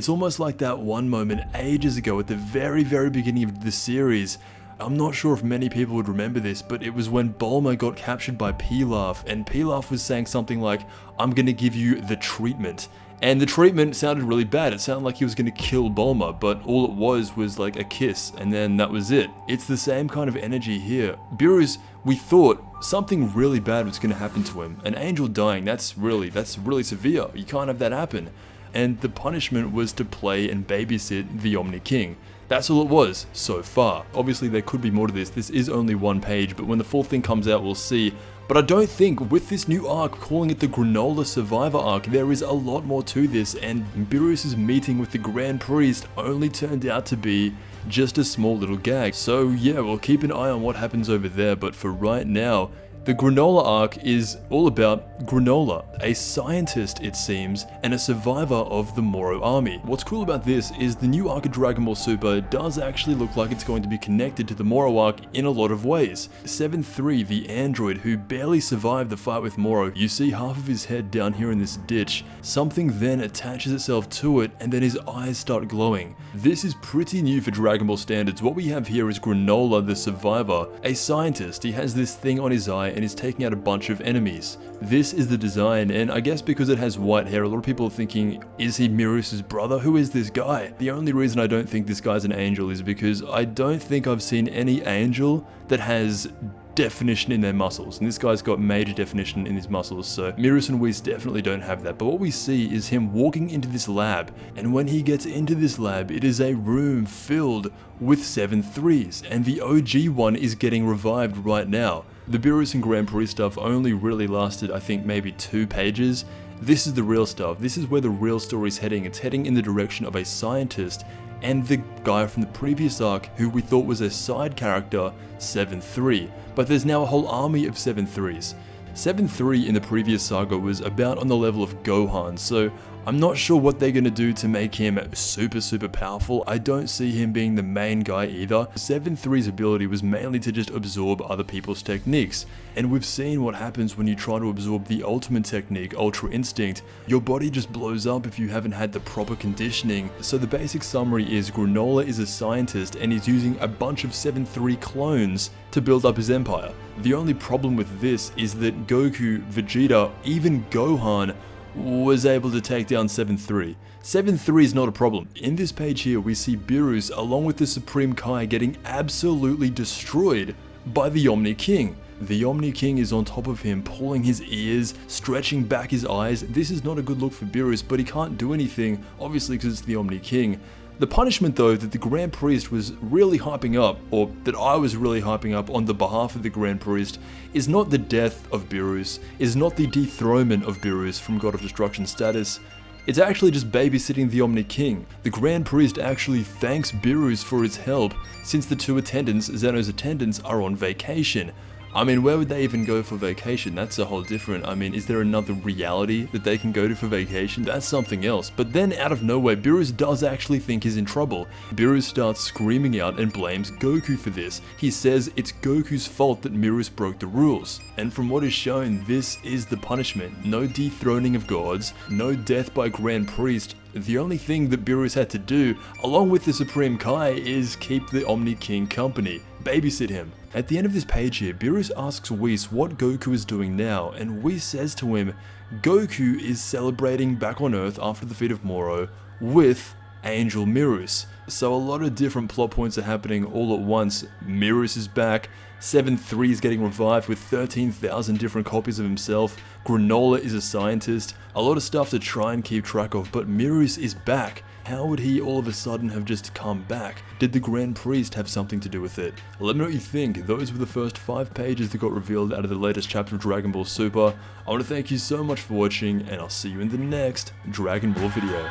It's almost like that one moment ages ago at the very beginning of the series. I'm not sure if many people would remember this, but it was when Bulma got captured by Pilaf, and Pilaf was saying something like, "I'm gonna give you the treatment." And the treatment sounded really bad. It sounded like he was gonna kill Bulma, but all it was like a kiss, and then that was it. It's the same kind of energy here. Beerus, we thought something really bad was gonna happen to him. An angel dying, that's really severe. You can't have that happen. And the punishment was to play and babysit the Omni King. That's all it was, so far. Obviously there could be more to this. This is only one page, but when the full thing comes out we'll see. But I don't think with this new arc, calling it the Granola Survivor arc, there is a lot more to this, and Beerus' meeting with the Grand Priest only turned out to be just a small little gag. So yeah, we'll keep an eye on what happens over there, but for right now, the Granola arc is all about Granola, a scientist it seems, and a survivor of the Moro army. What's cool about this is the new arc of Dragon Ball Super does actually look like it's going to be connected to the Moro arc in a lot of ways. 7-3, the android who barely survived the fight with Moro, you see half of his head down here in this ditch. Something then attaches itself to it and then his eyes start glowing. This is pretty new for Dragon Ball standards. What we have here is Granola the survivor, a scientist. He has this thing on his eye and is taking out a bunch of enemies. This is the design, and I guess because it has white hair, a lot of people are thinking, is he Beerus' brother? Who is this guy? The only reason I don't think this guy's an angel is because I don't think I've seen any angel that has definition in their muscles, and this guy's got major definition in his muscles, so Beerus and Whis definitely don't have that. But what we see is him walking into this lab, and when he gets into this lab, it is a room filled with 7-3s, and the OG one is getting revived right now. The Beerus and Grand Priest stuff only really lasted, I think, maybe 2 pages. This is the real stuff. This is where the real story's heading. It's heading in the direction of a scientist and the guy from the previous arc who we thought was a side character, 7-3. But there's now a whole army of 7-3s. 7-3 in the previous saga was about on the level of Gohan, so I'm not sure what they're gonna do to make him super powerful. I don't see him being the main guy either. 7-3's ability was mainly to just absorb other people's techniques, and we've seen what happens when you try to absorb the ultimate technique, Ultra Instinct. Your body just blows up if you haven't had the proper conditioning. So the basic summary is Granola is a scientist and he's using a bunch of 7-3 clones to build up his empire. The only problem with this is that Goku, Vegeta, even Gohan was able to take down 7-3. 7-3 is not a problem. In this page here, we see Beerus along with the Supreme Kai getting absolutely destroyed by the Omni King. The Omni King is on top of him, pulling his ears, stretching back his eyes. This is not a good look for Beerus, but he can't do anything, obviously because it's the Omni King. The punishment though that the Grand Priest was really hyping up, or that I was really hyping up on the behalf of the Grand Priest, is not the death of Beerus, is not the dethronement of Beerus from God of Destruction status. It's actually just babysitting the Omni King. The Grand Priest actually thanks Beerus for his help, since the 2 attendants, Zeno's attendants, are on vacation. I mean, where would they even go for vacation? That's a whole different, I mean, is there another reality that they can go to for vacation? That's something else. But then out of nowhere, Beerus does actually think he's in trouble. Beerus starts screaming out and blames Goku for this. He says it's Goku's fault that Beerus broke the rules. And from what is shown, this is the punishment. No dethroning of gods, no death by Grand Priest. The only thing that Beerus had to do, along with the Supreme Kai, is keep the Omni King company. Babysit him. At the end of this page here, Beerus asks Whis what Goku is doing now, and Whis says to him, Goku is celebrating back on Earth after the defeat of Moro with Angel Beerus. So a lot of different plot points are happening all at once. Beerus is back, 7-3 is getting revived with 13,000 different copies of himself, Granola is a scientist, a lot of stuff to try and keep track of, but Beerus is back. How would he all of a sudden have just come back? Did the Grand Priest have something to do with it? Let me know what you think. Those were the first 5 pages that got revealed out of the latest chapter of Dragon Ball Super. I want to thank you so much for watching, and I'll see you in the next Dragon Ball video.